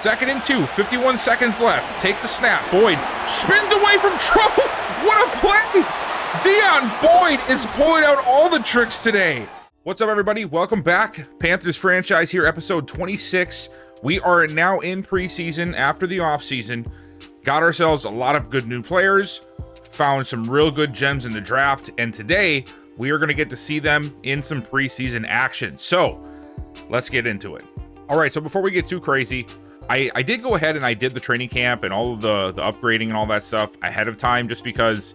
2nd and 2, 51 seconds left. Takes a snap. Boyd spins away from trouble. What a play! Deon Boyd is pulling out all the tricks today. What's up, everybody? Welcome back. Panthers franchise here, episode 26. We are now in preseason after the offseason. Got ourselves a lot of good new players. Found some real good gems in the draft. And today, we are going to get to see them in some preseason action. So, let's get into it. All right, so before we get too crazy, I did go ahead and I did the training camp and all of the upgrading and all that stuff ahead of time, just because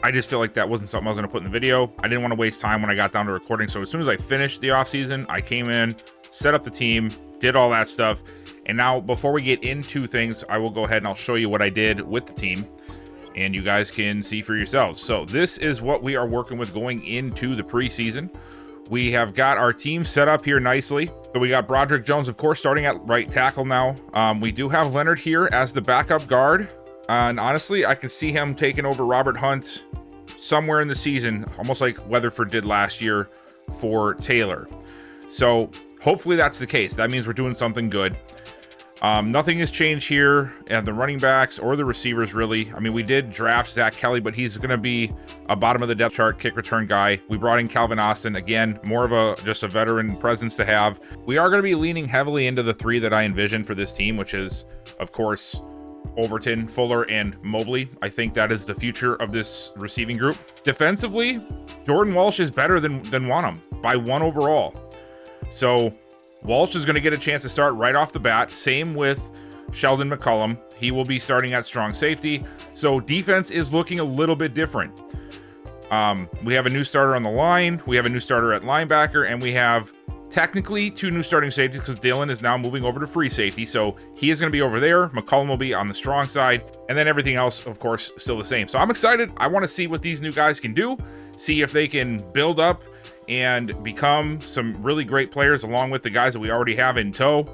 I just feel like that wasn't something I was going to put in the video. I didn't want to waste time when I got down to recording. So as soon as I finished the offseason, I came in, set up the team, did all that stuff. And now before we get into things, I will go ahead and I'll show you what I did with the team and you guys can see for yourselves. So this is what we are working with going into the preseason. We have got our team set up here nicely. So we got Broderick Jones, of course, starting at right tackle now. We do have Leonard here as the backup guard. And honestly, I can see him taking over Robert Hunt somewhere in the season, almost like Weatherford did last year for Taylor. So hopefully that's the case. That means we're doing something good. Nothing has changed here at the running backs or the receivers, really. I mean, we did draft Zach Kelly, but he's going to be a bottom of the depth chart kick return guy. We brought in Calvin Austin, again, more of just a veteran presence to have. We are going to be leaning heavily into the three that I envision for this team, which is, of course, Overton, Fuller, and Mobley. I think that is the future of this receiving group. Defensively, Jordan Walsh is better than Wanham by 1 overall. So Walsh is going to get a chance to start right off the bat. Same with Sheldon McCollum. He will be starting at strong safety. So defense is looking a little bit different. We have a new starter on the line. We have a new starter at linebacker. And we have technically 2 new starting safeties because Dylan is now moving over to free safety. So he is going to be over there. McCollum will be on the strong side. And then everything else, of course, still the same. So I'm excited. I want to see what these new guys can do. See if they can build up and become some really great players along with the guys that we already have in tow,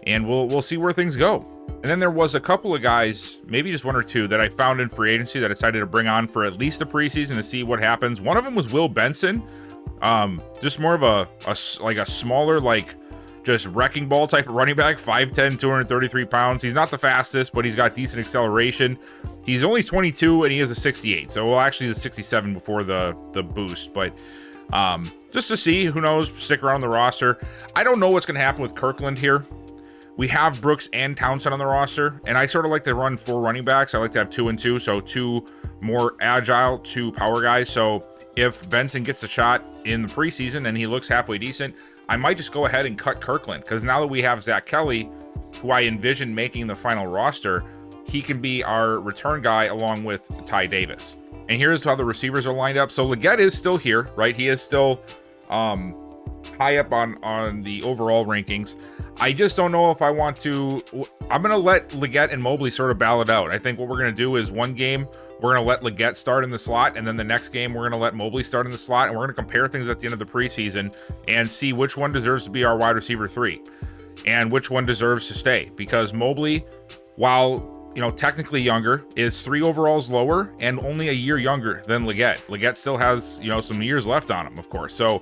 and we'll see where things go. And then there was a couple of guys, maybe just 1 or 2, that I found in free agency that I decided to bring on for at least the preseason to see what happens. One of them was Will Benson, just more of a smaller, like just wrecking ball type of running back, 5'10", 233 pounds. He's not the fastest, but he's got decent acceleration. He's only 22 and he is a 68, so well, actually he's a 67 before the boost, but just to see, who knows, stick around the roster. I don't know what's going to happen with Kirkland here. We have Brooks and Townsend on the roster, and I sort of like to run 4 running backs. I like to have 2 and 2, so 2 more agile, 2 power guys. So if Benson gets a shot in the preseason and he looks halfway decent, I might just go ahead and cut Kirkland, because now that we have Zach Kelly, who I envision making the final roster, he can be our return guy along with Ty Davis. And here's how the receivers are lined up. So Leggett is still here, right? He is still high up on the overall rankings. I just don't know if I want to. I'm going to let Leggett and Mobley sort of battle it out. I think what we're going to do is one game, we're going to let Leggett start in the slot, and then the next game, we're going to let Mobley start in the slot, and we're going to compare things at the end of the preseason and see which one deserves to be our wide receiver 3 and which one deserves to stay. Because Mobley, while technically younger, is 3 overalls lower and only a year younger than Leggett. Leggett still has, some years left on him, of course. So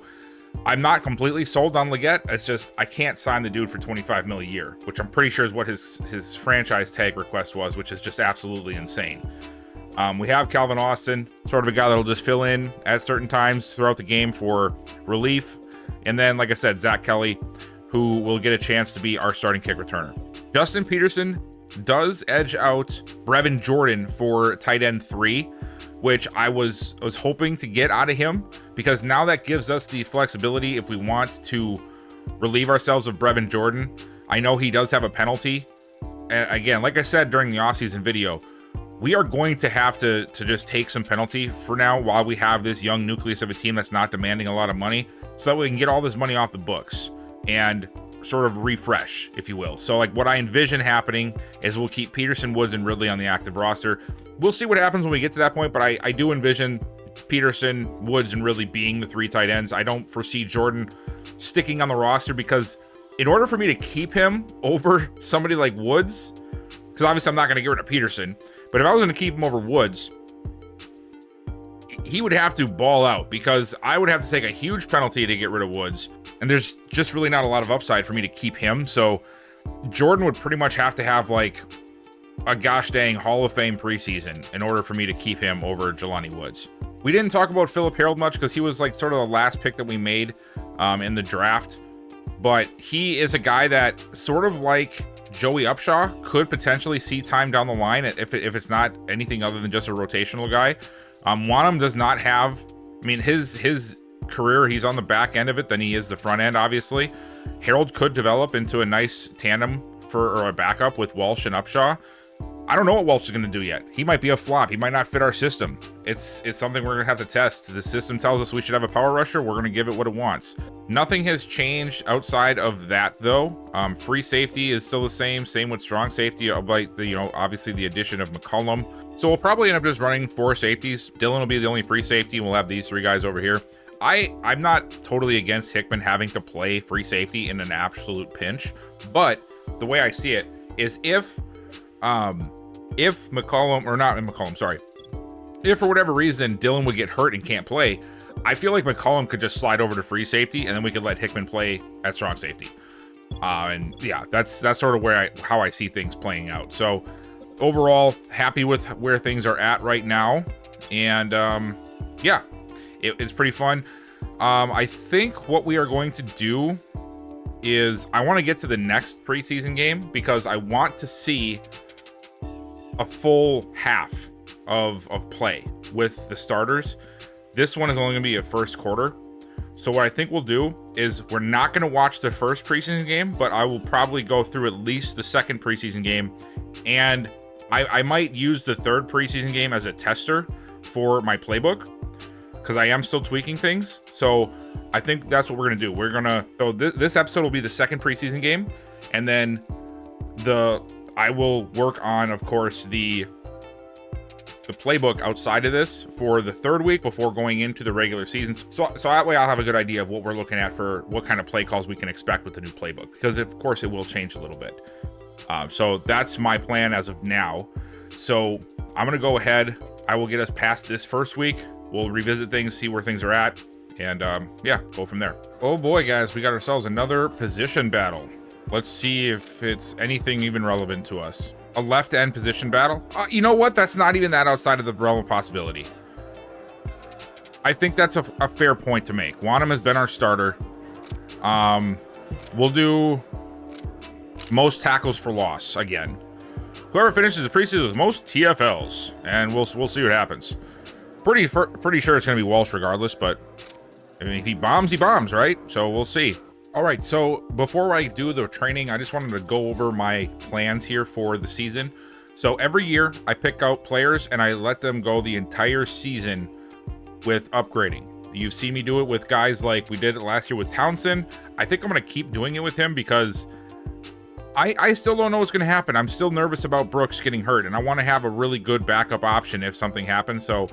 I'm not completely sold on Leggett. It's just, I can't sign the dude for $25 million a year, which I'm pretty sure is what his franchise tag request was, which is just absolutely insane. We have Calvin Austin, sort of a guy that'll just fill in at certain times throughout the game for relief. And then, like I said, Zach Kelly, who will get a chance to be our starting kick returner. Justin Peterson does edge out Brevin Jordan for tight end 3, which I was hoping to get out of him, because now that gives us the flexibility if we want to relieve ourselves of Brevin Jordan. I know he does have a penalty, and again, like I said during the offseason video, we are going to have to just take some penalty for now while we have this young nucleus of a team that's not demanding a lot of money, so that we can get all this money off the books and sort of refresh, if you will. So like what I envision happening is we'll keep Peterson, Woods, and Ridley on the active roster. We'll see what happens when we get to that point, but I do envision Peterson, Woods, and Ridley being the 3 tight ends. I don't foresee Jordan sticking on the roster, because in order for me to keep him over somebody like Woods, because obviously I'm not going to get rid of Peterson, but if I was going to keep him over Woods, he would have to ball out, because I would have to take a huge penalty to get rid of Woods, and there's just really not a lot of upside for me to keep him. So Jordan would pretty much have to have like a gosh dang Hall of Fame preseason in order for me to keep him over Jelani Woods. We didn't talk about Philip Harold much because he was like sort of the last pick that we made in the draft. But he is a guy that sort of like Joey Upshaw could potentially see time down the line if it's not anything other than just a rotational guy. Wanham does not have, I mean, his career, he's on the back end of it than he is the front end, obviously. Harold could develop into a nice tandem or a backup with Walsh and Upshaw. I don't know what Walsh is going to do yet. He might be a flop. He might not fit our system. It's something we're going to have to test. The system tells us we should have a power rusher. We're going to give it what it wants. Nothing has changed outside of that, though. Free safety is still the same. Same with strong safety, like obviously the addition of McCollum. So we'll probably end up just running 4 safeties. Dylan will be the only free safety, and we'll have these 3 guys over here. I'm not totally against Hickman having to play free safety in an absolute pinch, but the way I see it is if McCollum, or not McCollum, sorry, if for whatever reason Dylan would get hurt and can't play, I feel like McCollum could just slide over to free safety, and then we could let Hickman play at strong safety. And yeah, that's sort of how I see things playing out. So overall, happy with where things are at right now, and yeah, it's pretty fun. I think what we are going to do is I want to get to the next preseason game because I want to see a full half of play with the starters. This one is only going to be a first quarter. So what I think we'll do is we're not going to watch the first preseason game, but I will probably go through at least the second preseason game. And I might use the third preseason game as a tester for my playbook because I am still tweaking things. So I think that's what we're going to do. So this episode will be the second preseason game. And then I will work on, of course, the playbook outside of this for the third week before going into the regular season. So that way I'll have a good idea of what we're looking at for what kind of play calls we can expect with the new playbook, because of course it will change a little bit. So that's my plan as of now. So I'm going to go ahead. I will get us past this first week. We'll revisit things, see where things are at, and yeah, go from there. Oh boy, guys, we got ourselves another position battle. Let's see if it's anything even relevant to us. A left end position battle. You know what? That's not even that outside of the realm of possibility. I think that's a fair point to make. Wanham has been our starter. We'll do most tackles for loss again. Whoever finishes the preseason with most TFLs, and we'll see what happens. Pretty sure it's going to be Walsh regardless, but I mean, if he bombs, right? So we'll see. All right, so before I do the training, I just wanted to go over my plans here for the season. So every year I pick out players and I let them go the entire season with upgrading. You've seen me do it with guys like we did it last year with Townsend. I think I'm going to keep doing it with him because I still don't know what's going to happen. I'm still nervous about Brooks getting hurt, and I want to have a really good backup option if something happens. So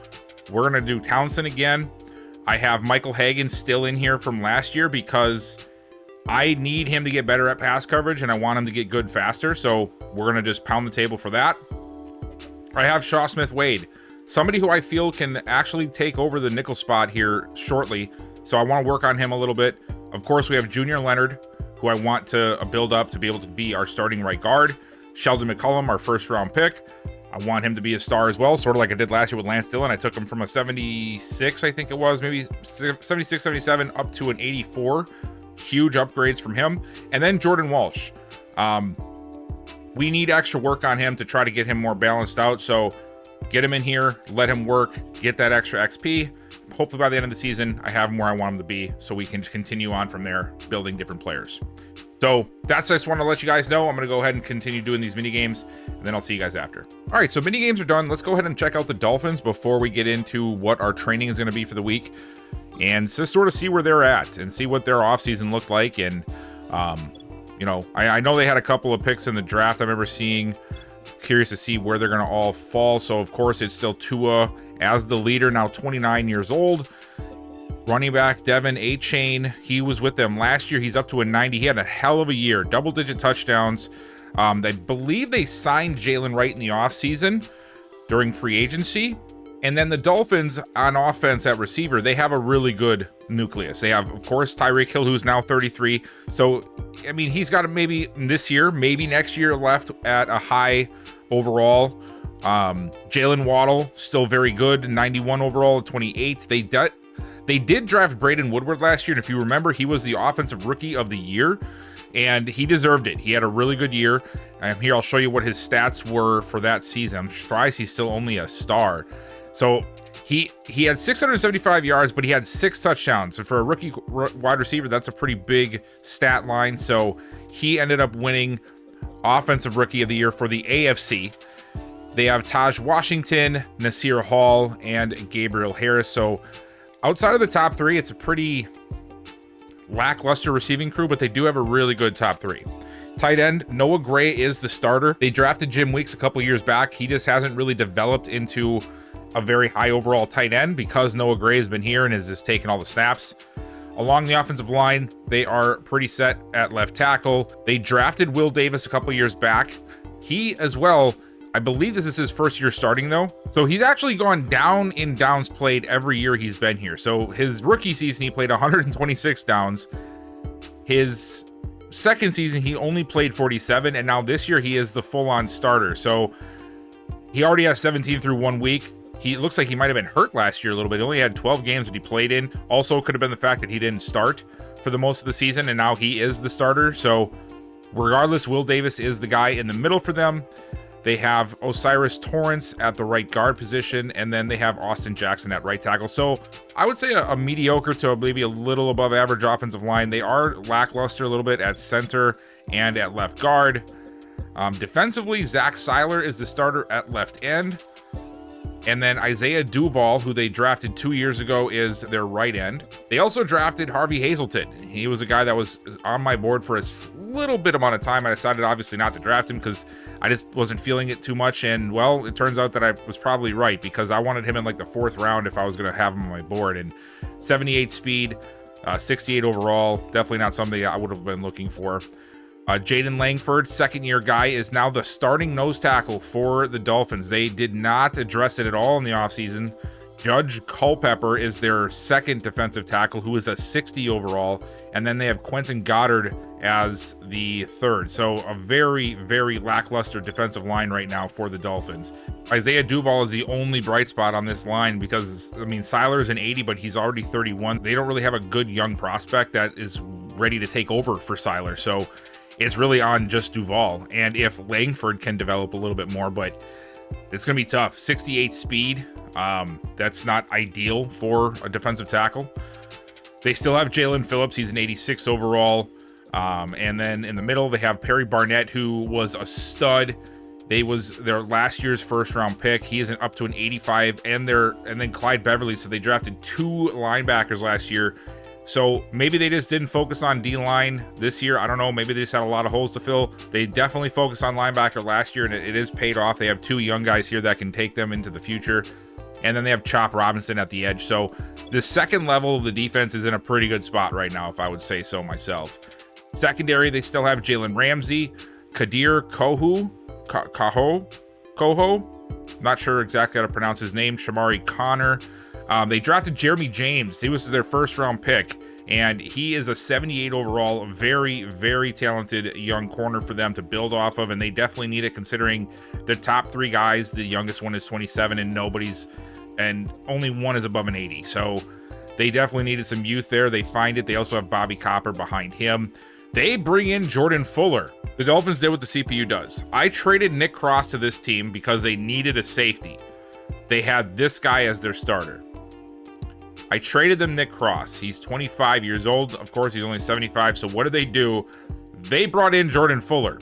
we're going to do Townsend again. I have Michael Hagan still in here from last year because I need him to get better at pass coverage, and I want him to get good faster, so we're going to just pound the table for that. I have Shaw Smith-Wade, somebody who I feel can actually take over the nickel spot here shortly, so I want to work on him a little bit. Of course, we have Junior Leonard, who I want to build up to be able to be our starting right guard. Sheldon McCollum, our first-round pick. I want him to be a star as well, sort of like I did last year with Lance Dillon. I took him from a 76, I think it was, maybe 76, 77, up to an 84. Huge upgrades from him. And then Jordan Walsh. We need extra work on him to try to get him more balanced out. So get him in here, let him work, get that extra XP. Hopefully by the end of the season, I have him where I want him to be so we can continue on from there, building different players. So that's, I just want to let you guys know. I'm going to go ahead and continue doing these mini games, and then I'll see you guys after. All right, so mini games are done. Let's go ahead and check out the Dolphins before we get into what our training is going to be for the week, and just sort of see where they're at and see what their offseason looked like. And, you know, I know they had a couple of picks in the draft I remember seeing. Curious to see where they're going to all fall. So, of course, it's still Tua as the leader, now 29 years old. Running back Devin A-Chain, he was with them last year. He's up to a 90. He had a hell of a year, double-digit touchdowns. I believe they signed Jalen Wright in the offseason during free agency. And then the Dolphins on offense at receiver, they have a really good nucleus. They have, of course, Tyreek Hill, who's now 33. So, I mean, he's got maybe this year, maybe next year left at a high overall. Jalen Waddle, still very good, 91 overall at 28. They did draft Braden Woodward last year, and if you remember, he was the offensive rookie of the year, and he deserved it. He had a really good year. Here, I'll show you what his stats were for that season. I'm surprised he's still only a star. So he had 675 yards, but he had 6 touchdowns. And for a rookie wide receiver, that's a pretty big stat line. So he ended up winning Offensive Rookie of the Year for the AFC. They have Taj Washington, Nasir Hall, and Gabriel Harris. So outside of the top 3, it's a pretty lackluster receiving crew, but they do have a really good top 3. Tight end, Noah Gray is the starter. They drafted Jim Weeks a couple years back. He just hasn't really developed into a very high overall tight end because Noah Gray has been here and has just taken all the snaps. Along the offensive line, they are pretty set at left tackle. They drafted Will Davis a couple years back. He as well, I believe this is his first year starting though. So he's actually gone down in downs played every year he's been here. So his rookie season, he played 126 downs. His second season, he only played 47. And now this year he is the full-on starter. So he already has 17 through 1 week. He looks like he might have been hurt last year a little bit. He only had 12 games that he played in. Also could have been the fact that he didn't start for the most of the season, and now he is the starter. So regardless, Will Davis is the guy in the middle for them. They have Osiris Torrance at the right guard position, and then they have Austin Jackson at right tackle. So I would say a mediocre to maybe a little above average offensive line. They are lackluster a little bit at center and at left guard. Defensively, Zach Seiler is the starter at left end. And then Isaiah Duval, who they drafted 2 years ago, is their right end. They also drafted Harvey Hazelton. He was a guy that was on my board for a little bit amount of time. I decided obviously not to draft him because I just wasn't feeling it too much. And well, it turns out that I was probably right because I wanted him in like the 4th round if I was going to have him on my board. And 78 speed, 68 overall, definitely not something I would have been looking for. Jaden Langford, second-year guy, is now the starting nose tackle for the Dolphins. They did not address it at all in the offseason. Judge Culpepper is their second defensive tackle, who is a 60 overall. And then they have Quentin Goddard as the third. So a very, very lackluster defensive line right now for the Dolphins. Isaiah Duval is the only bright spot on this line because, I mean, Seiler's an 80, but he's already 31. They don't really have a good young prospect that is ready to take over for Seiler. So it's really on just Duval, and if Langford can develop a little bit more, but it's going to be tough. 68 speed, that's not ideal for a defensive tackle. They still have Jalen Phillips. He's an 86 overall. And then in the middle, they have Perry Barnett, who was a stud. They was their last year's first-round pick. He is up to an 85, and then Clyde Beverly. So they drafted 2 linebackers last year. So maybe they just didn't focus on D-line this year. I don't know. Maybe they just had a lot of holes to fill. They definitely focused on linebacker last year, and it is paid off. They have 2 young guys here that can take them into the future. And then they have Chop Robinson at the edge. So the second level of the defense is in a pretty good spot right now, if I would say so myself. Secondary, they still have Jalen Ramsey, Kadir Koho. Not sure exactly how to pronounce his name. Shamari Connor. They drafted Jeremy James. He was their first-round pick, and he is a 78 overall, very, very talented young corner for them to build off of, and they definitely need it considering the top 3 guys, the youngest one is 27, and only one is above an 80. So they definitely needed some youth there. They find it. They also have Bobby Copper behind him. They bring in Jordan Fuller. The Dolphins did what the CPU does. I traded Nick Cross to this team because they needed a safety. They had this guy as their starter. I traded them Nick Cross. He's 25 years old. Of course, he's only 75. So what do? They brought in Jordan Fuller.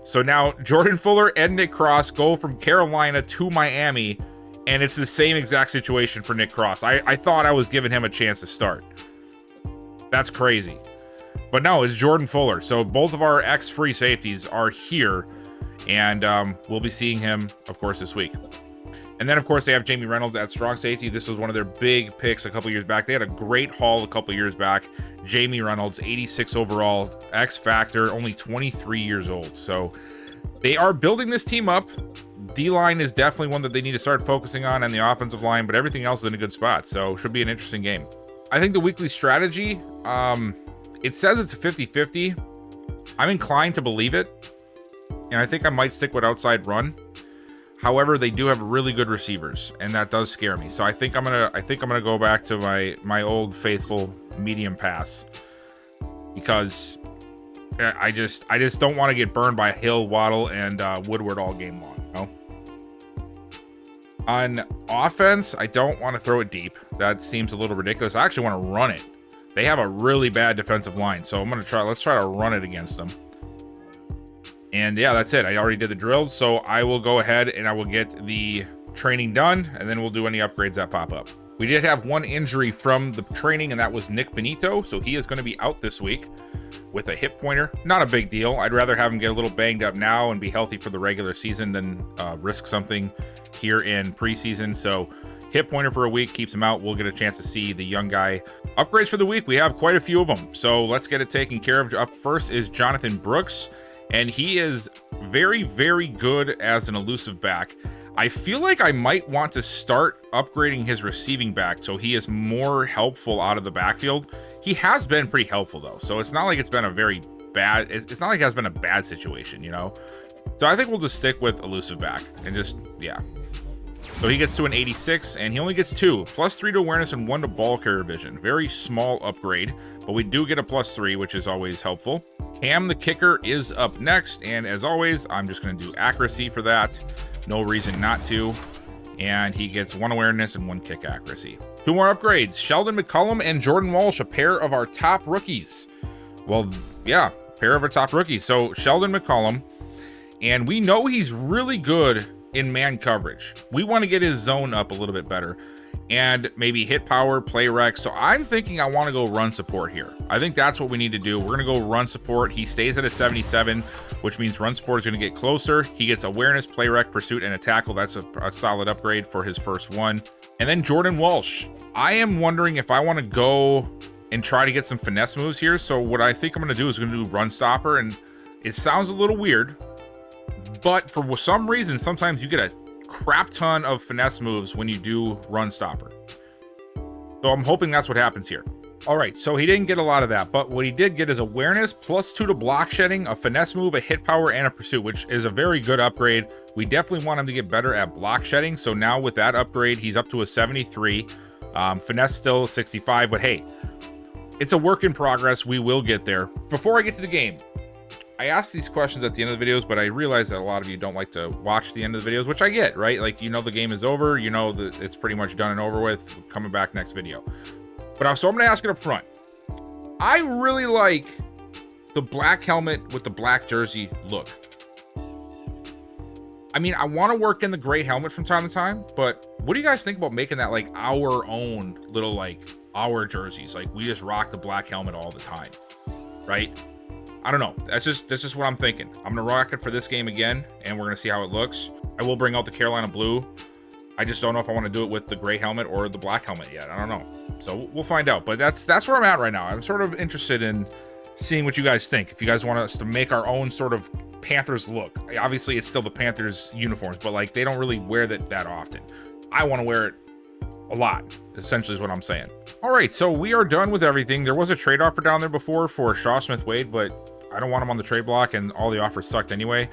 So now Jordan Fuller and Nick Cross go from Carolina to Miami, and it's the same exact situation for Nick Cross. I thought I was giving him a chance to start. That's crazy. But no, it's Jordan Fuller. So both of our ex-free safeties are here, and we'll be seeing him, of course, this week. And then, of course, they have Jamie Reynolds at strong safety. This was one of their big picks a couple years back. They had a great haul a couple years back. Jamie Reynolds, 86 overall, X Factor, only 23 years old. So they are building this team up. D-line is definitely one that they need to start focusing on, and the offensive line, but everything else is in a good spot, so should be an interesting game. I think the weekly strategy, it says it's a 50-50. I'm inclined to believe it, and I think I might stick with outside run. However, they do have really good receivers, and that does scare me. So I think I'm gonna go back to my old faithful medium pass, because I just don't want to get burned by Hill, Waddle, and Woodward all game long. You know? On offense, I don't want to throw it deep. That seems a little ridiculous. I actually want to run it. They have a really bad defensive line, so let's try to run it against them. And yeah, that's it. I already did the drills, so I will go ahead and I will get the training done, and then we'll do any upgrades that pop up. We did have one injury from the training, and that was Nick Benito, so he is going to be out this week with a hip pointer. Not a big deal. I'd rather have him get a little banged up now and be healthy for the regular season than risk something here in preseason. So hip pointer for a week keeps him out. We'll get a chance to see the young guy. Upgrades for the week, we have quite a few of them, so let's get it taken care of. Up first is Jonathan Brooks, and he is very, very good as an elusive back. I feel like I might want to start upgrading his receiving back so he is more helpful out of the backfield. He has been pretty helpful though, so it's not like it's been a very bad, it's not like it has been a bad situation, you know? So I think we'll just stick with elusive back and just, yeah. So he gets to an 86, and he only gets 2, +3 to awareness and 1 to ball carrier vision. Very small upgrade, but we do get a +3, which is always helpful. Cam the kicker is up next, and as always, I'm just going to do accuracy for that. No reason not to. And he gets 1 awareness and 1 kick accuracy. 2 more upgrades. Sheldon McCollum and Jordan Walsh, a pair of our top rookies. Well, yeah, pair of our top rookies. So Sheldon McCollum, and we know he's really good in man coverage. We want to get his zone up a little bit better and maybe hit power, play rec. So I'm thinking I want to go run support here. I think that's what we need to do. We're going to go run support. He stays at a 77, which means run support is going to get closer. He gets awareness, play rec, pursuit, and a tackle. That's a solid upgrade for his first one. And then Jordan Walsh. I am wondering if I want to go and try to get some finesse moves here. So what I think I'm going to do is going to do run stopper. And it sounds a little weird, but for some reason, sometimes you get a crap ton of finesse moves when you do run stopper. So I'm hoping that's what happens here. All right, so he didn't get a lot of that, but what he did get is awareness, +2 to block shedding, a finesse move, a hit power, and a pursuit, which is a very good upgrade. We definitely want him to get better at block shedding. So now with that upgrade, he's up to a 73. Finesse still 65, but hey, it's a work in progress. We will get there. Before I get to the game, I ask these questions at the end of the videos, but I realize that a lot of you don't like to watch the end of the videos, which I get, right? Like, you know, the game is over, you know that it's pretty much done and over with. We're coming back next video. But so I'm going to ask it up front. I really like the black helmet with the black jersey look. I mean, I want to work in the gray helmet from time to time, but what do you guys think about making that like our own little, like our jerseys? Like we just rock the black helmet all the time, right? I don't know. That's just what I'm thinking. I'm gonna rock it for this game again, and we're gonna see how it looks. I will bring out the Carolina blue. I just don't know if I want to do it with the gray helmet or the black helmet yet. I don't know. So we'll find out. But that's where I'm at right now. I'm sort of interested in seeing what you guys think. If you guys want us to make our own sort of Panthers look. Obviously, it's still the Panthers uniforms, but like they don't really wear that often. I want to wear it a lot, essentially is what I'm saying. All right, so we are done with everything. There was a trade offer down there before for Shaw Smith-Wade, but I don't want him on the trade block, and all the offers sucked anyway.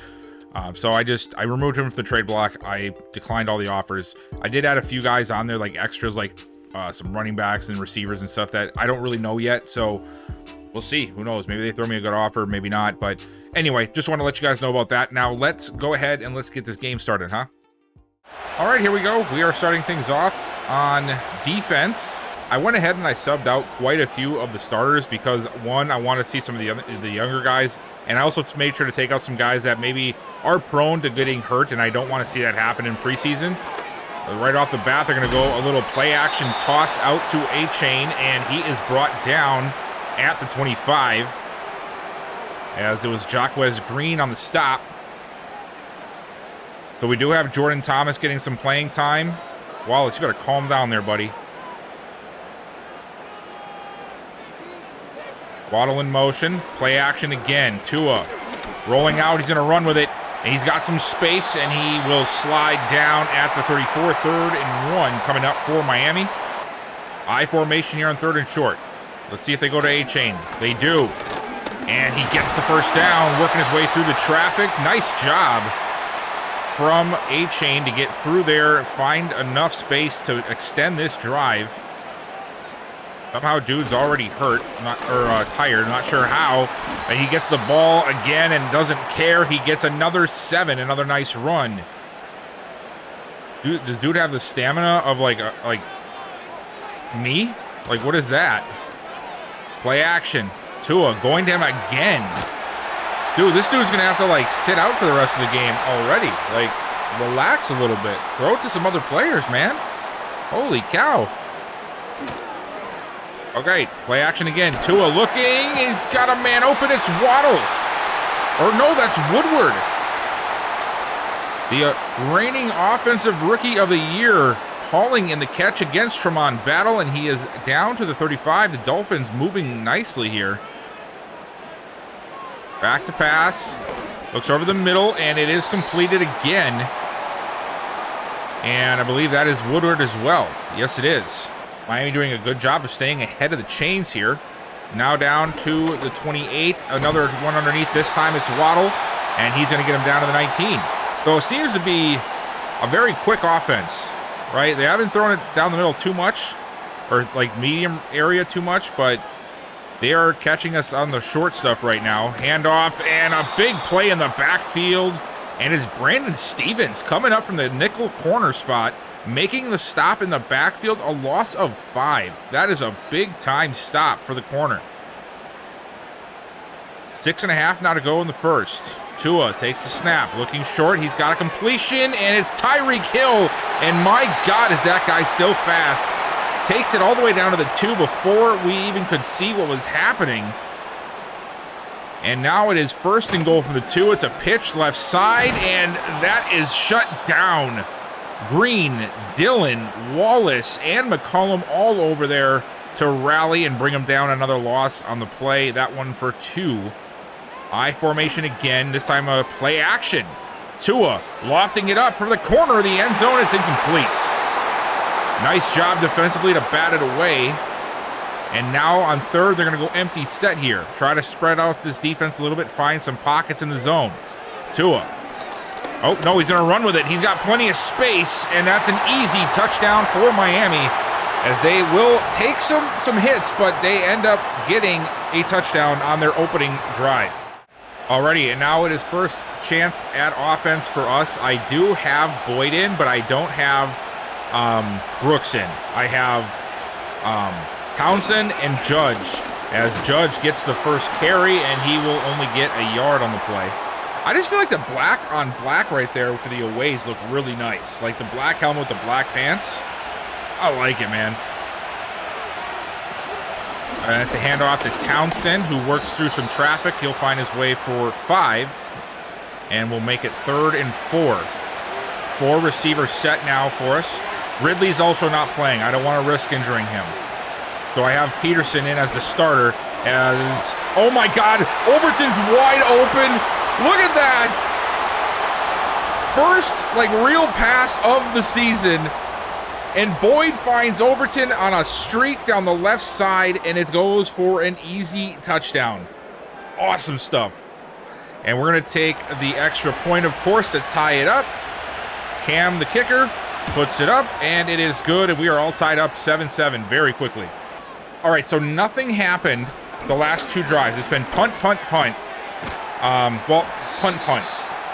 So I removed him from the trade block. I declined all the offers. I did add a few guys on there, like extras, like some running backs and receivers and stuff that I don't really know yet. So we'll see. Who knows? Maybe they throw me a good offer, maybe not. But anyway, just want to let you guys know about that. Now let's go ahead and let's get this game started, huh? All right, here we go. We are starting things off on defense. I went ahead and I subbed out quite a few of the starters because, one, I want to see some of the younger guys, and I also made sure to take out some guys that maybe are prone to getting hurt, and I don't want to see that happen in preseason. Right off the bat, they're going to go a little play-action toss out to A-Chain, and he is brought down at the 25 as it was Jacquez Green on the stop. So we do have Jordan Thomas getting some playing time. Wallace, you better calm down there, buddy. Waddle in motion, play action again. Tua rolling out, he's going to run with it, And he's got some space, and he will slide down at the 34, 3rd and 1 coming up for Miami. I formation here on 3rd and short. Let's see if they go to A-chain. They do. And he gets the first down, working his way through the traffic. Nice job from A-chain to get through there, find enough space to extend this drive. Somehow dude's already hurt, tired, not sure how. And he gets the ball again and doesn't care. He gets another 7, another nice run. Does dude have the stamina of like me? Like, what is that? Play action. Tua going to him again. Dude, this dude's gonna have to like sit out for the rest of the game already. Like, relax a little bit. Throw it to some other players, man. Holy cow. Okay, play action again. Tua looking. He's got a man open. It's Waddle. Or no, that's Woodward. The reigning offensive rookie of the year hauling in the catch against Tremont Battle, and he is down to the 35. The Dolphins moving nicely here. Back to pass. Looks over the middle, and it is completed again. And I believe that is Woodward as well. Yes, it is. Miami doing a good job of staying ahead of the chains here. Now down to the 28. Another one underneath. This time it's Waddle, and he's going to get him down to the 19. So it seems to be a very quick offense, right? They haven't thrown it down the middle too much, or like medium area too much, but they are catching us on the short stuff right now. Handoff and a big play in the backfield. And it's Brandon Stevens coming up from the nickel corner spot, making the stop in the backfield, a loss of 5. That is a big-time stop for the corner. 6.5 now to go in the first. Tua takes the snap, looking short. He's got a completion, and it's Tyreek Hill. And my God, is that guy still fast. Takes it all the way down to the 2 before we even could see what was happening. And now it is 1st and goal from the 2. It's a pitch left side, and that is shut down. Green, Dillon, Wallace, and McCollum all over there to rally and bring them down. Another loss on the play. That one for 2. I formation again, this time a play action. Tua lofting it up for the corner of the end zone. It's incomplete. Nice job defensively to bat it away. And now on 3rd, they're going to go empty set here. Try to spread out this defense a little bit, find some pockets in the zone. Tua. Oh, no, he's going to run with it. He's got plenty of space, and that's an easy touchdown for Miami, as they will take some hits, but they end up getting a touchdown on their opening drive. Alrighty, and now it is first chance at offense for us. I do have Boyd in, but I don't have Brooks in. I have Townsend and Judge, as Judge gets the first carry, and he will only get a yard on the play. I just feel like the black on black right there for the aways look really nice. Like the black helmet with the black pants. I like it, man. And it's a handoff to Townsend, who works through some traffic. He'll find his way for 5, and we'll make it 3rd and 4. 4 receivers set now for us. Ridley's also not playing. I don't want to risk injuring him. So I have Peterson in as the starter, as, oh my God, Overton's wide open. Look at that. First, like, real pass of the season, and Boyd finds Overton on a streak down the left side, and it goes for an easy touchdown. Awesome stuff. And we're going to take the extra point, of course, to tie it up. Cam, the kicker, puts it up, and it is good, and we are all tied up 7-7 very quickly. All right, so nothing happened the last 2 drives. It's been punt, punt, punt. Punt, punt.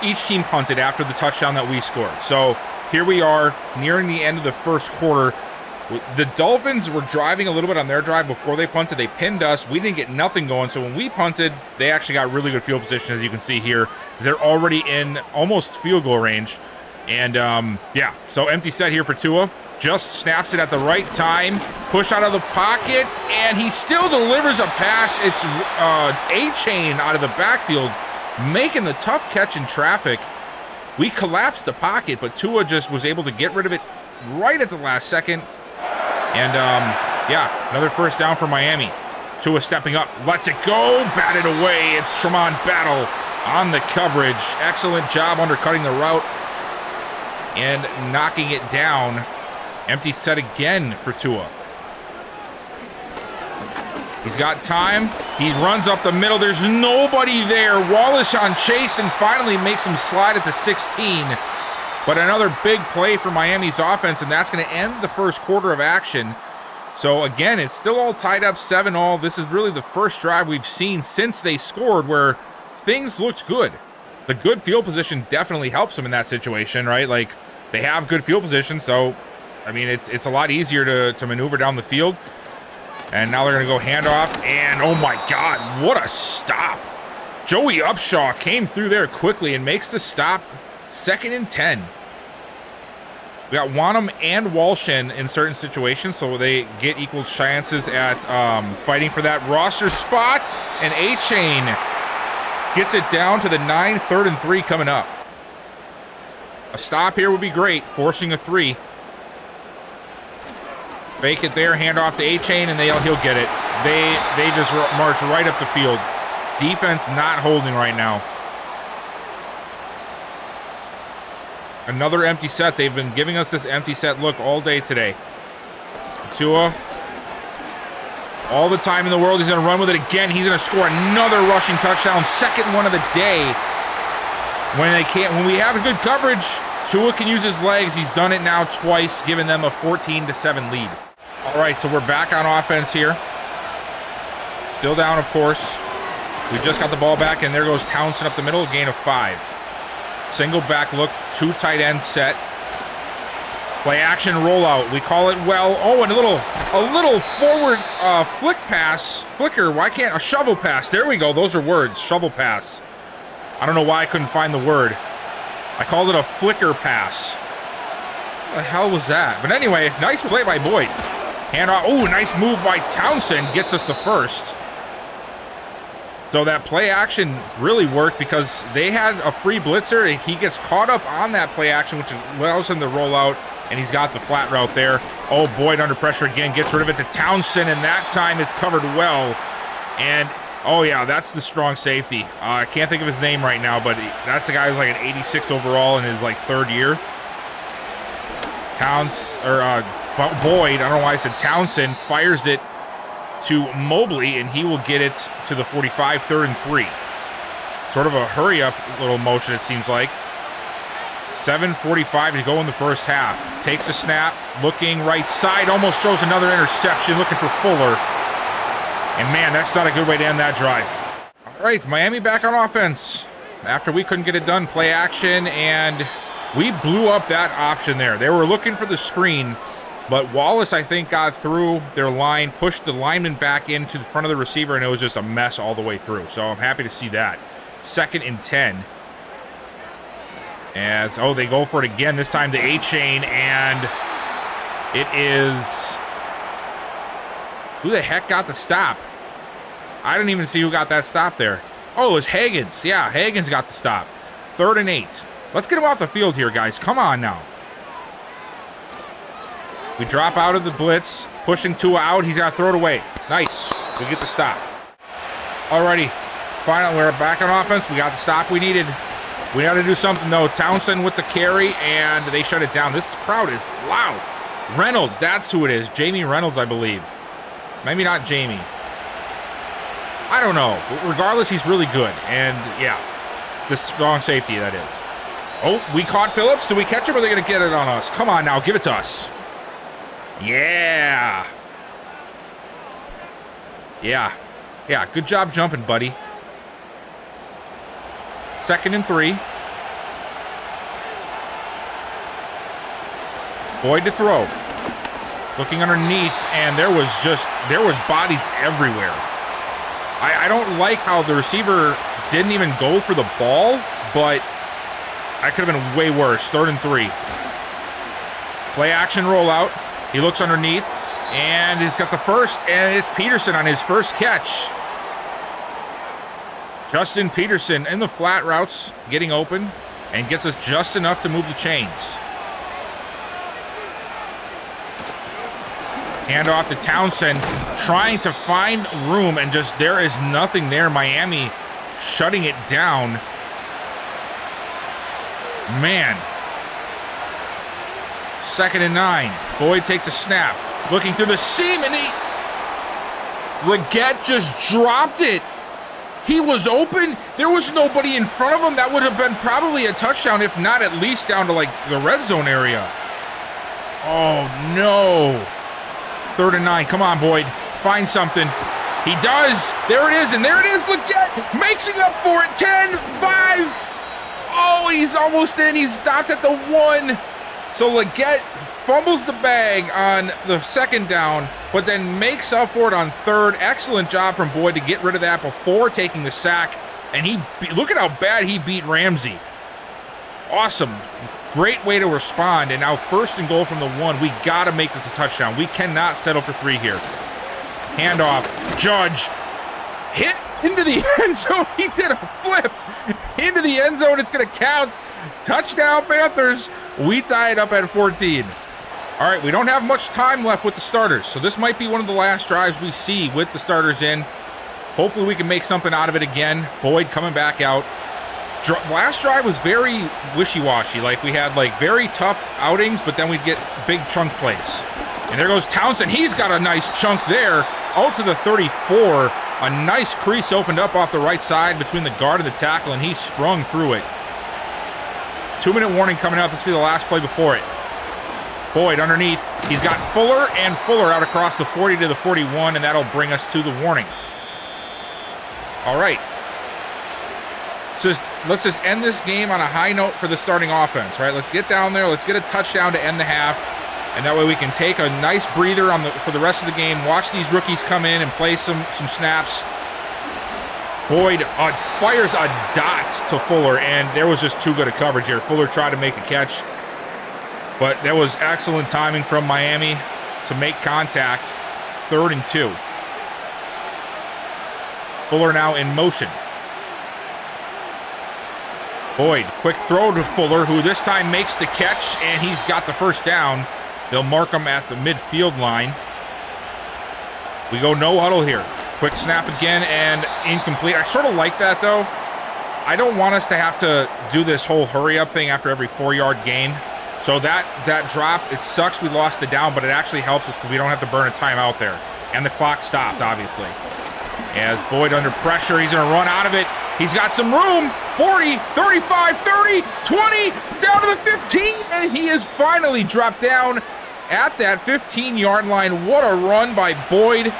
Each team punted after the touchdown that we scored. So here we are nearing the end of the first quarter. The Dolphins were driving a little bit on their drive before they punted. They pinned us. We didn't get nothing going. So when we punted, they actually got really good field position, as you can see here. They're already in almost field goal range. And, yeah, so empty set here for Tua. Just snaps it at the right time. Push out of the pocket, and he still delivers a pass. It's A-chain out of the backfield, making the tough catch in traffic. We collapsed the pocket, but Tua just was able to get rid of it right at the last second. And, yeah, another first down for Miami. Tua stepping up, lets it go, batted away. It's Tremont Battle on the coverage. Excellent job undercutting the route and knocking it down. Empty set again for Tua. He's got time. He runs up the middle. There's nobody there. Wallace on chase and finally makes him slide at the 16. But another big play for Miami's offense, and that's going to end the first quarter of action. So again, it's still all tied up 7-all. This is really the first drive we've seen since they scored where things looked good. The good field position definitely helps them in that situation, right? Like, they have good field position, so, I mean, it's a lot easier to maneuver down the field. And now they're going to go handoff, and oh my God, what a stop. Joey Upshaw came through there quickly and makes the stop. 2nd and 10. We got Wanham and Walsh in certain situations, so they get equal chances at fighting for that roster spot. And A-Chain gets it down to the 9, 3rd and 3 coming up. A stop here would be great, forcing a 3. Fake it there, hand off to A-Chain, and he'll get it. They just march right up the field. Defense not holding right now. Another empty set. They've been giving us this empty set look all day today. Tua. All the time in the world. He's going to run with it again. He's going to score another rushing touchdown. 2nd one of the day. When we have a good coverage, Tua can use his legs. He's done it now twice, giving them a 14-7 lead. All right, so we're back on offense here. Still down, of course. We just got the ball back, and there goes Townsend up the middle, a gain of 5. Single back look, 2 tight ends set. Play action rollout. We call it well. Oh, and a little forward flicker. Why can't a shovel pass? There we go. Those are words. Shovel pass. I don't know why I couldn't find the word. I called it a flicker pass. What the hell was that? But anyway, nice play by Boyd. Handoff. Oh, nice move by Townsend. Gets us to first. So that play action really worked because they had a free blitzer. He gets caught up on that play action, which allows him to roll out, and he's got the flat route there. Oh, Boyd under pressure again, gets rid of it to Townsend, and that time it's covered well. And, oh yeah, that's the strong safety. I can't think of his name right now, but that's the guy who's like an 86 overall in his like 3rd year. Boyd, I don't know why I said Townsend, fires it to Mobley, and he will get it to the 45, 3rd and 3. Sort of a hurry-up little motion, it seems like. 7:45 to go in the first half. Takes a snap, looking right side, almost throws another interception, looking for Fuller. And man, that's not a good way to end that drive. All right, Miami back on offense. After we couldn't get it done, play action, and we blew up that option there. They were looking for the screen, but Wallace, I think, got through their line, pushed the lineman back into the front of the receiver, and it was just a mess all the way through. So I'm happy to see that. 2nd and 10. They go for it again, this time to A-Chain, and it is... Who the heck got the stop? I didn't even see who got that stop there. Oh, it was Higgins. Yeah, Higgins got the stop. 3rd and 8. Let's get him off the field here, guys. Come on now. We drop out of the blitz, pushing Tua out. He's got to throw it away. Nice. We get the stop. Alrighty. Finally, we're back on offense. We got the stop we needed. We got to do something, though. Townsend with the carry, and they shut it down. This crowd is loud. Reynolds, that's who it is. Jamie Reynolds, I believe. Maybe not Jamie. I don't know. Regardless, he's really good. And, yeah, the strong safety, that is. Oh, we caught Phillips. Do we catch him, or are they going to get it on us? Come on now. Give it to us. Yeah. Yeah. Yeah, good job jumping, buddy. 2nd and 3. Boyd to throw. Looking underneath, and there was bodies everywhere. I don't like how the receiver didn't even go for the ball, but that could have been way worse. 3rd and 3. Play action rollout. He looks underneath, and he's got the first, and it's Peterson on his first catch. Justin Peterson in the flat routes, getting open, and gets us just enough to move the chains. Handoff to Townsend, trying to find room, and just there is nothing there. Miami shutting it down. Man. 2nd and 9. Boyd takes a snap. Looking through the seam, and Leggett just dropped it. He was open. There was nobody in front of him. That would have been probably a touchdown, if not at least down to, like, the red zone area. Oh, no. 3rd and 9. Come on, Boyd. Find something. He does. There it is, and there it is. Leggett mixing up for it. 10, 5. Oh, he's almost in. He's stopped at the 1. So Leggett fumbles the bag on the 2nd down, but then makes up for it on 3rd. Excellent job from Boyd to get rid of that before taking the sack. And look at how bad he beat Ramsey. Awesome. Great way to respond. And now 1st and goal from the 1. We got to make this a touchdown. We cannot settle for 3 here. Handoff. Judge. Hit into the end zone. He did a flip into the end zone. It's going to count. Touchdown, Panthers. We tie it up at 14. All right, we don't have much time left with the starters, so this might be one of the last drives we see with the starters in. Hopefully we can make something out of it again. Boyd coming back out. Last drive was very wishy-washy. Like, we had, like, very tough outings, but then we'd get big chunk plays. And there goes Townsend. He's got a nice chunk there. Out to the 34. A nice crease opened up off the right side between the guard and the tackle, and he sprung through it. 2-minute warning coming out. This will be the last play before it. Boyd underneath. He's got Fuller and Fuller out across the 40 to the 41, and that'll bring us to the warning. All right. Let's just end this game on a high note for the starting offense, right? Let's get down there. Let's get a touchdown to end the half, and that way we can take a nice breather for the rest of the game. Watch these rookies come in and play some snaps. Boyd fires a dot to Fuller, and there was just too good a coverage here. Fuller tried to make the catch, but that was excellent timing from Miami to make contact. 3rd and 2. Fuller now in motion. Boyd, quick throw to Fuller, who this time makes the catch, and he's got the 1st down. They'll mark him at the midfield line. We go no huddle here. Quick snap again, and incomplete. I sort of like that, though. I don't want us to have to do this whole hurry-up thing after every 4-yard gain. So that drop, it sucks we lost the down, but it actually helps us because we don't have to burn a timeout there. And the clock stopped, obviously. As Boyd under pressure, he's going to run out of it. He's got some room. 40, 35, 30, 20, down to the 15, and he has finally dropped down at that 15-yard line. What a run by Boyd.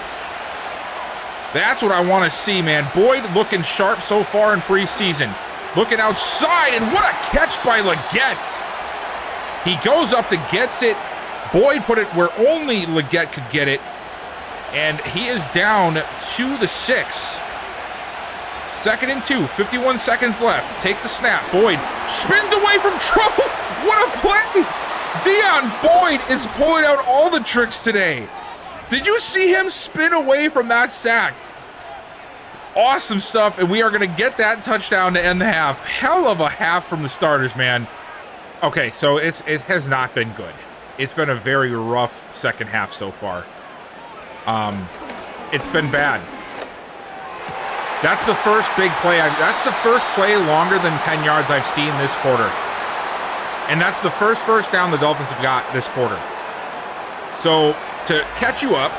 That's what I want to see, man. Boyd looking sharp so far in preseason. Looking outside, and what a catch by Leggett. He goes up to gets it. Boyd put it where only Leggett could get it, and he is down to the 6. 2nd and 2, 51 seconds left. Takes a snap. Boyd spins away from trouble. What a play! Deon Boyd is pulling out all the tricks today. Did you see him spin away from that sack? Awesome stuff, and we are going to get that touchdown to end the half. Hell of a half from the starters, man. Okay, so it has not been good. It's been a very rough 2nd half so far. It's been bad. That's the first big play. That's the first play longer than 10 yards I've seen this quarter. And that's the first down the Dolphins have got this quarter. So to catch you up,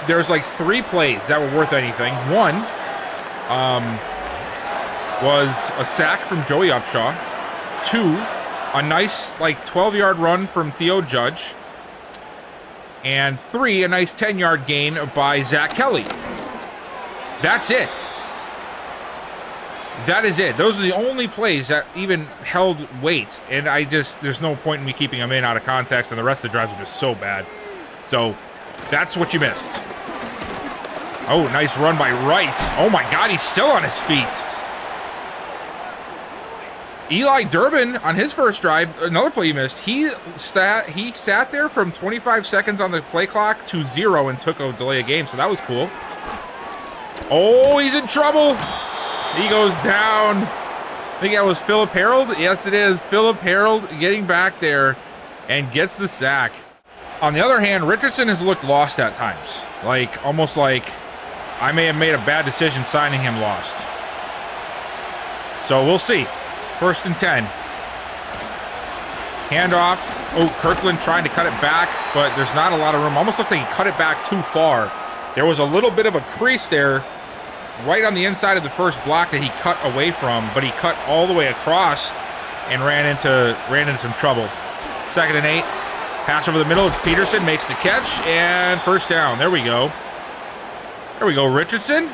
there's like 3 plays that were worth anything. One was a sack from Joey Upshaw. 2, a nice like 12-yard run from Theo Judge. And 3, a nice 10-yard gain by Zach Kelly. That's it. That is it. Those are the only plays that even held weight. And there's no point in me keeping them in out of context, and the rest of the drives are just so bad. So that's what you missed. Oh, nice run by Wright. Oh my God, he's still on his feet. Eli Durbin on his first drive, another play he missed. He sat there from 25 seconds on the play clock to 0 and took a delay of game, so that was cool. Oh, he's in trouble. He goes down. I think that was Philip Harold. Yes, it is. Philip Harold getting back there and gets the sack. On the other hand, Richardson has looked lost at times. Like, almost like I may have made a bad decision signing him lost. So we'll see. 1st and 10. Handoff. Oh, Kirkland trying to cut it back, but there's not a lot of room. Almost looks like he cut it back too far. There was a little bit of a crease there right on the inside of the first block that he cut away from, but he cut all the way across and ran into some trouble. 2nd and 8. Pass over the middle. It's Peterson, makes the catch, and first down. There we go. There we go, Richardson.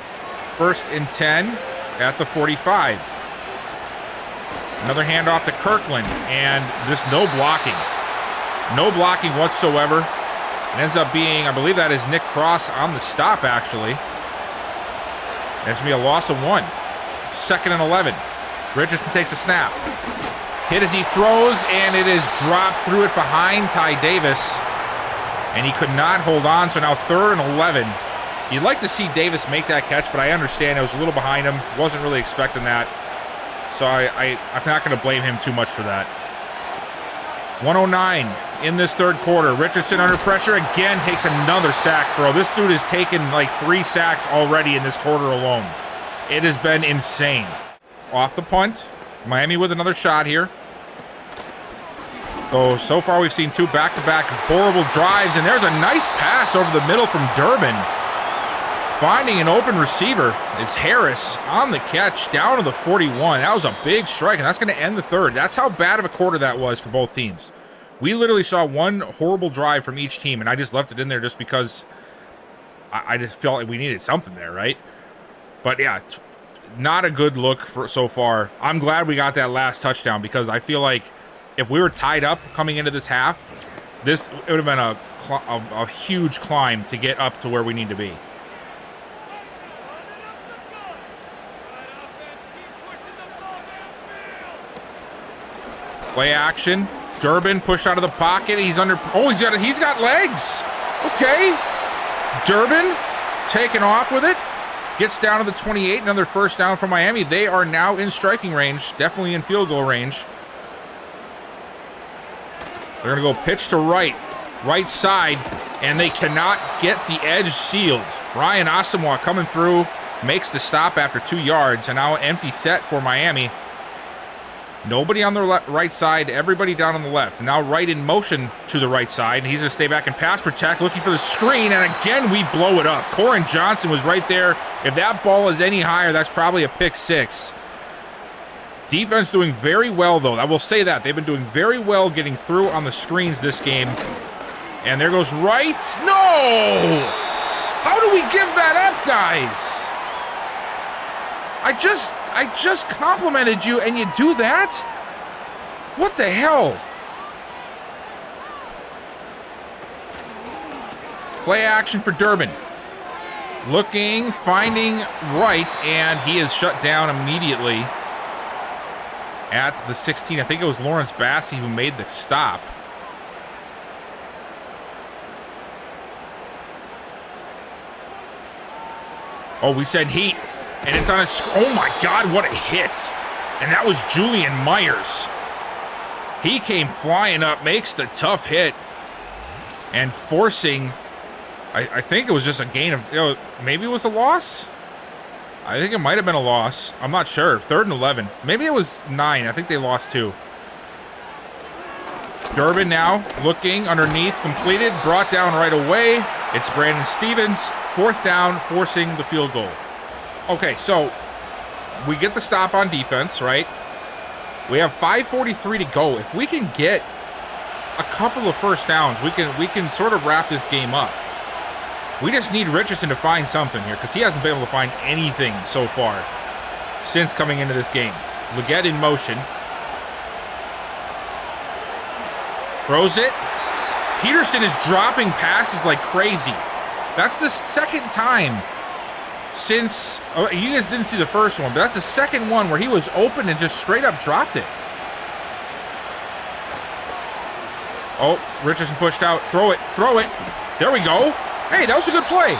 1st and 10 at the 45. Another handoff to Kirkland, and just no blocking. No blocking whatsoever. It ends up being, I believe that is Nick Cross on the stop, actually. That's going to be a loss of 1. 2nd and 11. Richardson takes a snap. Hit as he throws, and it is dropped through it behind Ty Davis. And he could not hold on, so now 3rd and 11. You'd like to see Davis make that catch, but I understand it was a little behind him. Wasn't really expecting that. So I'm not going to blame him too much for that. 109 in this 3rd quarter. Richardson under pressure again, takes another sack, bro. This dude has taken like 3 sacks already in this quarter alone. It has been insane. Off the punt. Miami with another shot here. So far we've seen 2 back-to-back horrible drives, and there's a nice pass over the middle from Durbin. Finding an open receiver. It's Harris on the catch down to the 41. That was a big strike, and that's going to end the 3rd. That's how bad of a quarter that was for both teams. We literally saw 1 horrible drive from each team, and I just left it in there just because I just felt like we needed something there, right? But yeah, not a good look for so far. I'm glad we got that last touchdown because I feel like if we were tied up coming into this half, it would have been a huge climb to get up to where we need to be. Play action. Durbin pushed out of the pocket. He's under. Oh, he's got legs. Okay. Durbin taking off with it. Gets down to the 28. Another first down for Miami. They are now in striking range. Definitely in field goal range. They're going to go pitch to right. Right side. And they cannot get the edge sealed. Ryan Asamoah coming through. Makes the stop after 2 yards. And now an empty set for Miami. Nobody on the right side, everybody down on the left. And now right in motion to the right side. And he's going to stay back and pass protect, looking for the screen. And again, we blow it up. Corin Johnson was right there. If that ball is any higher, that's probably a pick 6. Defense doing very well, though. I will say that. They've been doing very well getting through on the screens this game. And there goes right. No! How do we give that up, guys? I just complimented you and you do that? What the hell? Play action for Durbin. Looking, finding right, and he is shut down immediately at the 16. I think it was Lawrence Bassey who made the stop. Oh, we said heat. And it's on a... Oh, my God, what a hit. And that was Julian Myers. He came flying up, makes the tough hit, and forcing... I think it was just a gain of... maybe it was a loss? I think it might have been a loss. I'm not sure. 3rd and 11. Maybe it was 9. I think they lost 2. Durbin now looking underneath, completed, brought down right away. It's Brandon Stevens. 4th down, forcing the field goal. Okay, so we get the stop on defense, right? We have 5:43 to go. If we can get a couple of first downs, we can sort of wrap this game up. We just need Richardson to find something here because he hasn't been able to find anything so far since coming into this game. Leggett in motion. Throws it. Peterson is dropping passes like crazy. That's the 2nd time since... Oh, you guys didn't see the first one, but that's the 2nd one where he was open and just straight up dropped it. Oh, Richardson pushed out. Throw it. Throw it. There we go. Hey, that was a good play.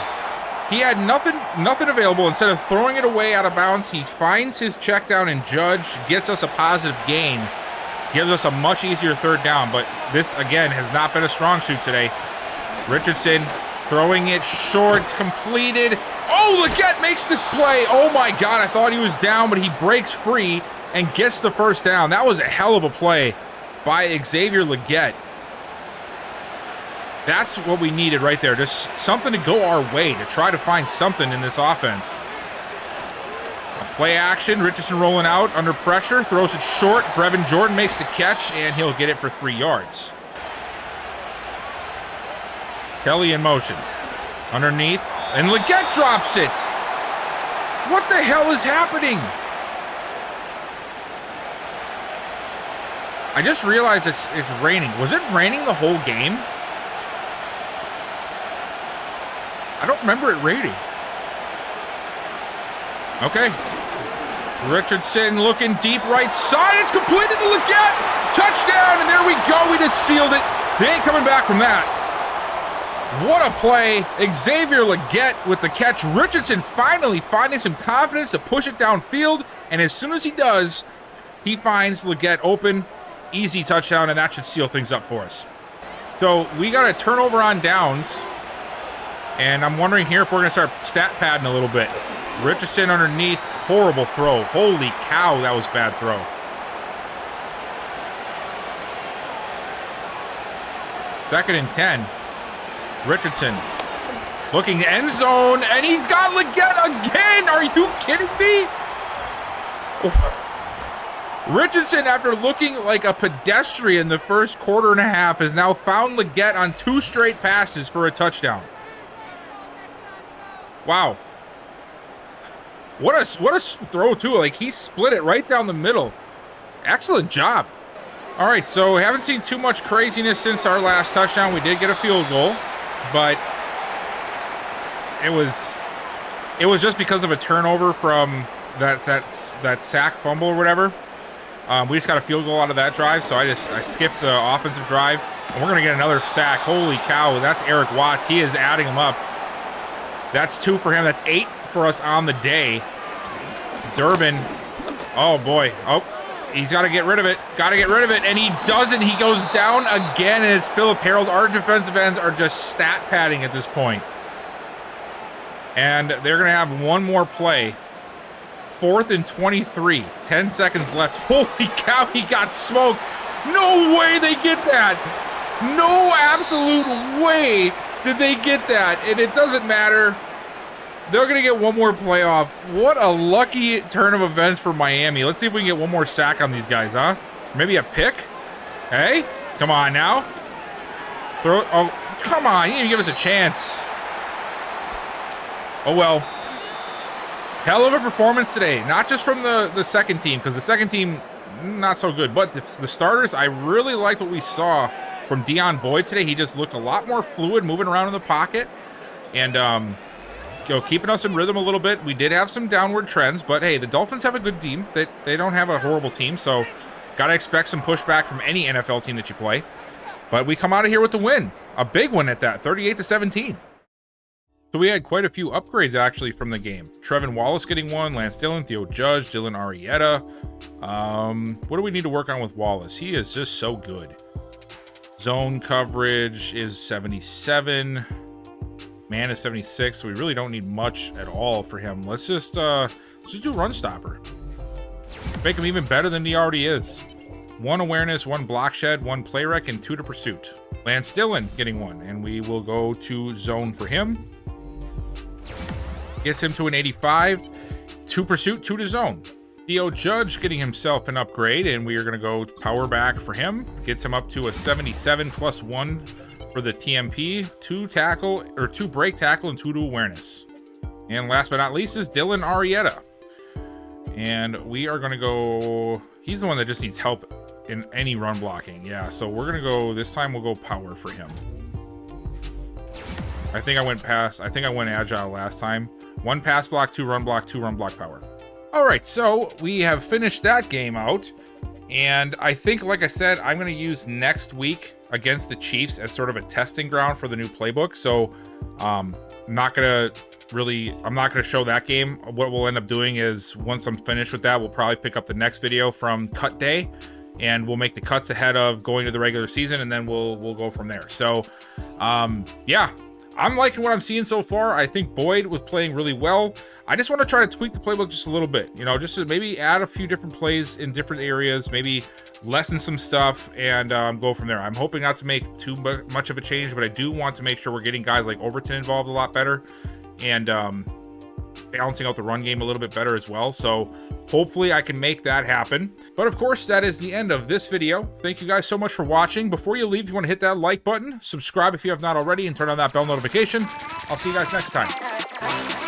He had nothing available. Instead of throwing it away out of bounds, he finds his check down and Judge gets us a positive gain. Gives us a much easier 3rd down, but this, again, has not been a strong suit today. Richardson throwing it short, completed. Oh, Leggett makes this play. Oh, my God, I thought he was down, but he breaks free and gets the first down. That was a hell of a play by Xavier Legette. That's what we needed right there. Just something to go our way, to try to find something in this offense. A play action, Richardson rolling out under pressure, throws it short. Brevin Jordan makes the catch, and he'll get it for 3 yards. Kelly in motion. Underneath, and Legette drops it. What the hell is happening? I just realized it's raining. Was it raining the whole game? I don't remember it raining. Okay. Richardson looking deep right side. It's completed to Legette. Touchdown, and there we go. We just sealed it. They ain't coming back from that. What a play. Xavier Legette with the catch. Richardson finally finding some confidence to push it downfield, and as soon as he does, he finds Legette open. Easy touchdown, and that should seal things up for us. So we got a turnover on downs, and I'm wondering here if we're going to start stat padding a little bit. Richardson underneath. Horrible throw. Holy cow, that was a bad throw. Second and 10. Richardson looking end zone, and he's got Legette again. Are you kidding me? Richardson, after looking like a pedestrian the first quarter and a half, has now found Legette on 2 straight passes for a touchdown. Wow. What a throw, too. Like, he split it right down the middle. Excellent job. All right, so we haven't seen too much craziness since our last touchdown. We did get a field goal, but it was just because of a turnover from that sack fumble or whatever. We just got a field goal out of that drive, so I skipped the offensive drive, and we're gonna get another sack. Holy cow, that's Eric Watts. He is adding them up. That's 2 for him. That's 8 for us on the day. Durbin, oh boy, oh, he's got to get rid of it. Got to get rid of it, and he doesn't. He goes down again, and it's Philip Harold. Our defensive ends are just stat padding at this point. And they're gonna have one more play. 4th and 23, 10 seconds left. Holy cow, he got smoked. No way they get that. No absolute way did they get that. And it doesn't matter. They're going to get one more playoff. What a lucky turn of events for Miami. Let's see if we can get one more sack on these guys, huh? Maybe a pick? Hey, come on now. Throw it. Oh, come on. You didn't even give us a chance. Oh, well. Hell of a performance today, not just from the second team, because the second team, not so good, but the starters, I really liked what we saw from Deon Boyd today. He just looked a lot more fluid, moving around in the pocket, and keeping us in rhythm a little bit. We did have some downward trends, but hey, the Dolphins have a good team. They don't have a horrible team, so got to expect some pushback from any NFL team that you play. But we come out of here with the win, a big one at that, 38-17. So we had quite a few upgrades actually from the game. Trevin Wallace getting one, Lance Dillon, Theo Judge, Dylan Arrieta. What do we need to work on with Wallace? He is just so good. Zone coverage is 77. Man is 76. So we really don't need much at all for him. Let's just do run stopper. Make him even better than he already is. 1 awareness, 1 block shed, 1 play rec, and 2 to pursuit. Lance Dillon getting 1, and we will go to zone for him. Gets him to an 85, 2 pursuit, 2 to zone. Theo Judge getting himself an upgrade, and we are going to go power back for him. Gets him up to a 77 plus 1 for the TMP, 2 break tackle, and 2 to awareness. And last but not least is Dylan Arrieta. And we are going to go, he's the one that just needs help in any run blocking. Yeah, so we're going to go, this time we'll go power for him. I think I went agile last time. 1 pass block, 2 run block, 2 run block power. All right, so we have finished that game out. And I think, like I said, I'm going to use next week against the Chiefs as sort of a testing ground for the new playbook. So I'm not going to show that game. What we'll end up doing is once I'm finished with that, we'll probably pick up the next video from cut day, and we'll make the cuts ahead of going to the regular season, and then we'll go from there. So yeah. I'm liking what I'm seeing so far. I think Boyd was playing really well. I just want to try to tweak the playbook just a little bit, you know, just to maybe add a few different plays in different areas, maybe lessen some stuff, and go from there. I'm hoping not to make too much of a change, but I do want to make sure we're getting guys like Overton involved a lot better, and balancing out the run game a little bit better as well. So hopefully I can make that happen. But of course, that is the end of this video. Thank you guys so much for watching. Before you leave, if you want to hit that like button, subscribe if you have not already, and turn on that bell notification. I'll see you guys next time.